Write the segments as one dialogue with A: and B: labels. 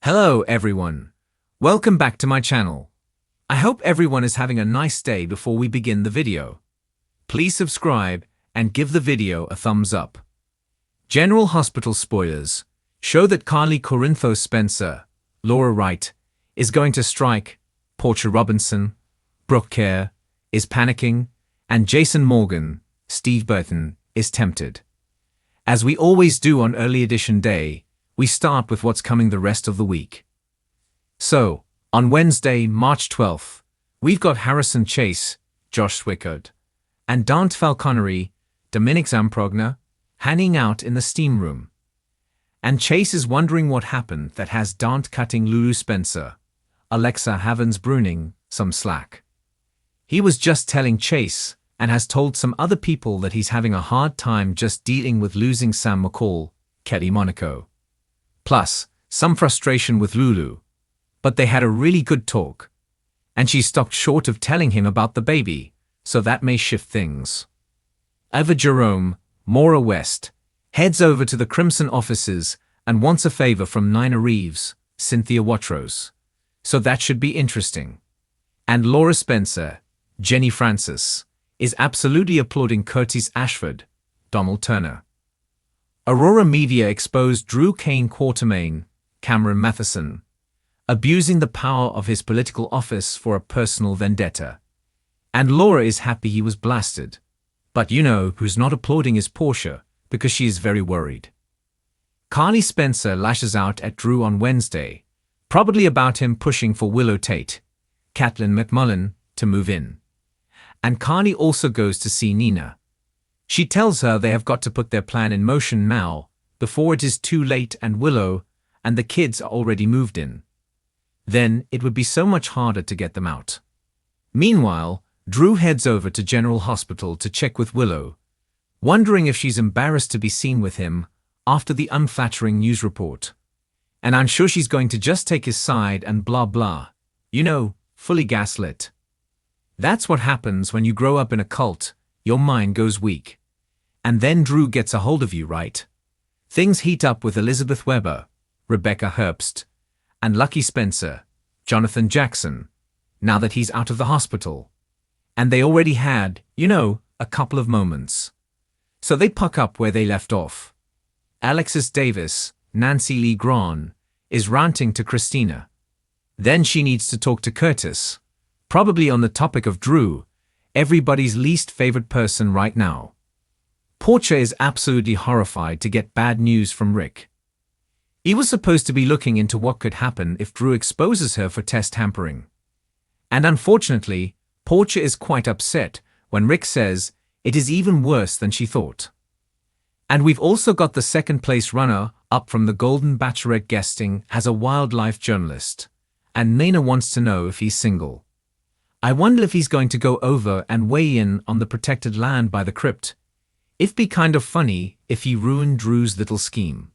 A: Hello everyone. Welcome back to my channel. I hope everyone is having a nice day before we begin the video. Please subscribe and give the video a thumbs up. General Hospital spoilers show that Carly Corinthos Spencer, Laura Wright, is going to strike, Portia Robinson, Brooke Kerr, is panicking, and Jason Morgan, Steve Burton, is tempted. As we always do on Early Edition Day, we start with what's coming the rest of the week. So, on Wednesday, March 12th, we've got Harrison Chase, Josh Swickard, and Dante Falconeri, Dominic Zamprogna, hanging out in the steam room. And Chase is wondering what happened that has Dante cutting Lulu Spencer, Alexa Havens-Bruning, some slack. He was just telling Chase and has told some other people that he's having a hard time just dealing with losing Sam McCall, Kelly Monaco. Plus, some frustration with Lulu. But they had a really good talk. And she stopped short of telling him about the baby, so that may shift things. Eva Jerome, Maura West, heads over to the Crimson offices and wants a favor from Nina Reeves, Cynthia Watros. So that should be interesting. And Laura Spencer, Jenny Francis, is absolutely applauding Curtis Ashford, Donald Turner. Aurora Media exposed Drew Kane Quatermain, Cameron Matheson, abusing the power of his political office for a personal vendetta. And Laura is happy he was blasted. But you know who's not applauding is Portia, because she is very worried. Carly Spencer lashes out at Drew on Wednesday, probably about him pushing for Willow Tate, Caitlin McMullen, to move in. And Carly also goes to see Nina. She tells her they have got to put their plan in motion now, before it is too late and Willow and the kids are already moved in. Then it would be so much harder to get them out. Meanwhile, Drew heads over to General Hospital to check with Willow, wondering if she's embarrassed to be seen with him after the unflattering news report. And I'm sure she's going to just take his side and blah blah. You know, fully gaslit. That's what happens when you grow up in a cult. Your mind goes weak. And then Drew gets a hold of you, right? Things heat up with Elizabeth Weber, Rebecca Herbst, and Lucky Spencer, Jonathan Jackson, now that he's out of the hospital. And they already had, you know, a couple of moments. So they puck up where they left off. Alexis Davis, Nancy Lee Grahn, is ranting to Christina. Then she needs to talk to Curtis, probably on the topic of Drew, everybody's least favorite person right now. Portia is absolutely horrified to get bad news from Rick. He was supposed to be looking into what could happen if Drew exposes her for test tampering. And unfortunately, Portia is quite upset when Rick says it is even worse than she thought. And we've also got the second-place runner up from the Golden Bachelorette guesting as a wildlife journalist, and Nina wants to know if he's single. I wonder if he's going to go over and weigh in on the protected land by the crypt. It'd be kind of funny if he ruined Drew's little scheme.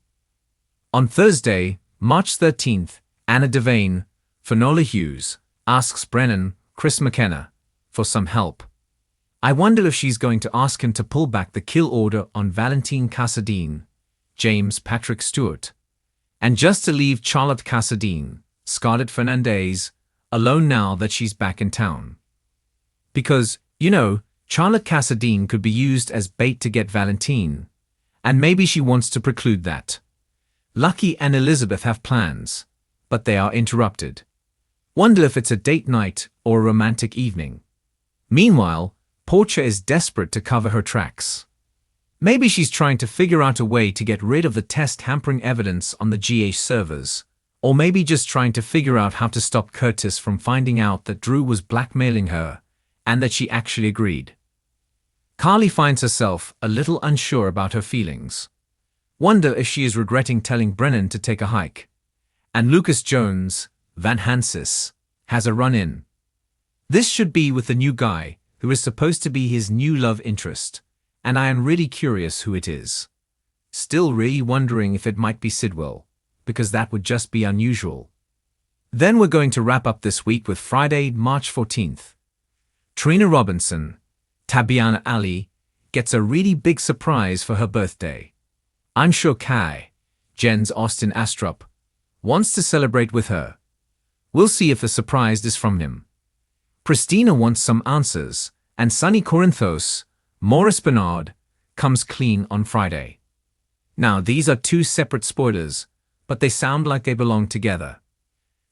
A: On Thursday, March 13th, Anna Devane, Finola Hughes, asks Brennan, Chris McKenna, for some help. I wonder if she's going to ask him to pull back the kill order on Valentine Cassadine, James Patrick Stewart, and just to leave Charlotte Cassadine, Scarlett Fernandez, alone now that she's back in town. Because, you know, Charlotte Cassadine could be used as bait to get Valentine, and maybe she wants to preclude that. Lucky and Elizabeth have plans, but they are interrupted. Wonder if it's a date night or a romantic evening. Meanwhile, Portia is desperate to cover her tracks. Maybe she's trying to figure out a way to get rid of the test hampering evidence on the GH servers. Or maybe just trying to figure out how to stop Curtis from finding out that Drew was blackmailing her, and that she actually agreed. Carly finds herself a little unsure about her feelings. Wonder if she is regretting telling Brennan to take a hike. And Lucas Jones, Van Hansis, has a run-in. This should be with the new guy, who is supposed to be his new love interest, and I am really curious who it is. Still really wondering if it might be Sidwell, because that would just be unusual. Then we're going to wrap up this week with Friday, March 14th. Trina Robinson, Tabiana Ali, gets a really big surprise for her birthday. I'm sure Kai, Jen's Austin Astrup, wants to celebrate with her. We'll see if the surprise is from him. Pristina wants some answers, and Sonny Corinthos, Maurice Bernard, comes clean on Friday. Now, these are two separate spoilers, but they sound like they belong together.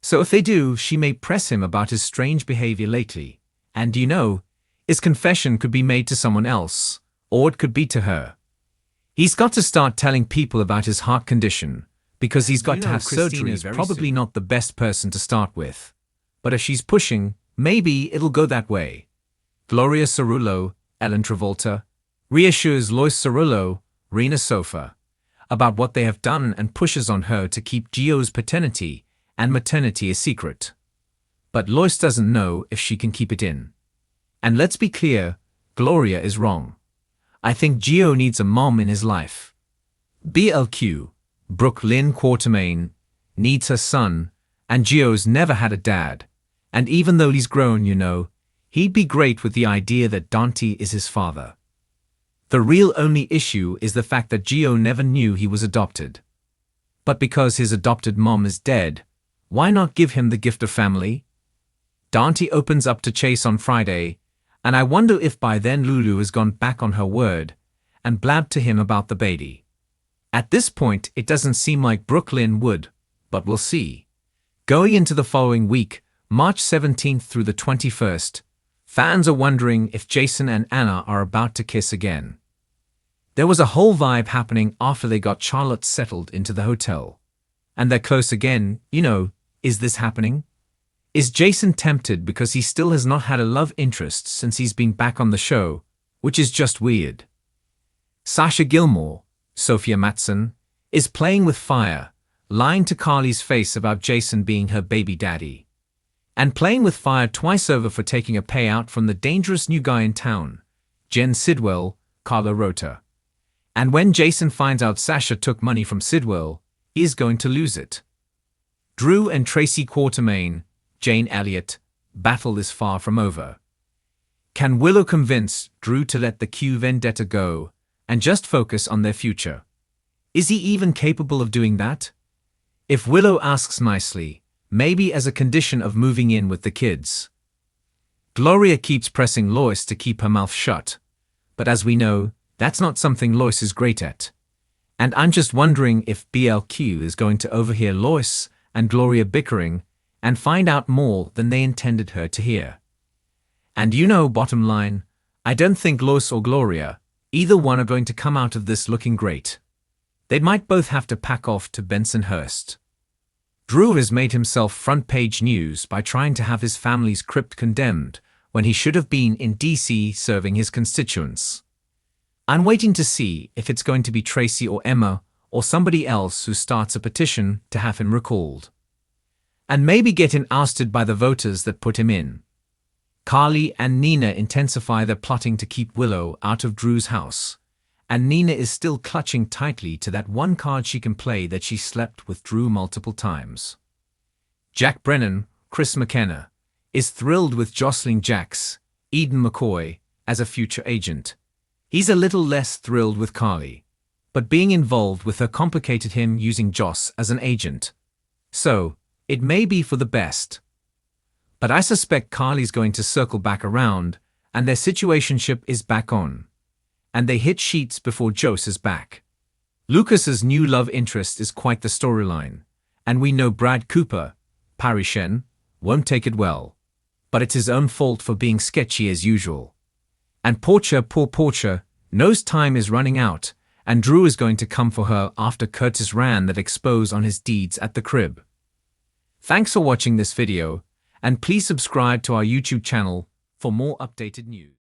A: So if they do, she may press him about his strange behavior lately, and his confession could be made to someone else, or it could be to her. He's got to start telling people about his heart condition, because he's got to have surgery. Is probably not the best person to start with. But if she's pushing, maybe it'll go that way. Gloria Cerullo, Ellen Travolta, reassures Lois Cerullo, Rena Sofer, about what they have done and pushes on her to keep Gio's paternity and maternity a secret. But Lois doesn't know if she can keep it in. And let's be clear, Gloria is wrong. I think Gio needs a mom in his life. BLQ, Brooke Lynn Quartermaine, needs her son, and Gio's never had a dad. And even though he's grown, he'd be great with the idea that Dante is his father. The real only issue is the fact that Gio never knew he was adopted. But because his adopted mom is dead, why not give him the gift of family? Dante opens up to Chase on Friday, and I wonder if by then Lulu has gone back on her word and blabbed to him about the baby. At this point, it doesn't seem like Brooke Lynn would, but we'll see. Going into the following week, March 17th through the 21st, fans are wondering if Jason and Anna are about to kiss again. There was a whole vibe happening after they got Charlotte settled into the hotel. And they're close again, is this happening? Is Jason tempted because he still has not had a love interest since he's been back on the show, which is just weird. Sasha Gilmore, Sophia Matson, is playing with fire, lying to Carly's face about Jason being her baby daddy. And playing with fire twice over for taking a payout from the dangerous new guy in town, Jen Sidwell, Carla Rota. And when Jason finds out Sasha took money from Sidwell, he is going to lose it. Drew and Tracy Quartermaine, Jane Elliott, battle is far from over. Can Willow convince Drew to let the Q vendetta go and just focus on their future? Is he even capable of doing that? If Willow asks nicely, maybe as a condition of moving in with the kids. Gloria keeps pressing Lois to keep her mouth shut, but as we know, that's not something Lois is great at. And I'm just wondering if BLQ is going to overhear Lois and Gloria bickering and find out more than they intended her to hear. And bottom line, I don't think Lois or Gloria, either one, are going to come out of this looking great. They might both have to pack off to Bensonhurst. Drew has made himself front-page news by trying to have his family's crypt condemned when he should have been in DC serving his constituents. I'm waiting to see if it's going to be Tracy or Emma or somebody else who starts a petition to have him recalled. And maybe get him ousted by the voters that put him in. Carly and Nina intensify their plotting to keep Willow out of Drew's house, and Nina is still clutching tightly to that one card she can play that she slept with Drew multiple times. Jack Brennan, Chris McKenna, is thrilled with Jocelyn Jacks, Eden McCoy, as a future agent. He's a little less thrilled with Carly, but being involved with her complicated him using Joss as an agent. So, it may be for the best. But I suspect Carly's going to circle back around, and their situationship is back on. And they hit sheets before Joss is back. Lucas's new love interest is quite the storyline, and we know Brad Cooper, Parry Shen, won't take it well. But it's his own fault for being sketchy as usual. And Portia, poor Portia, knows time is running out, and Drew is going to come for her after Curtis ran that expose on his deeds at the crib. Thanks for watching this video, and please subscribe to our YouTube channel for more updated news.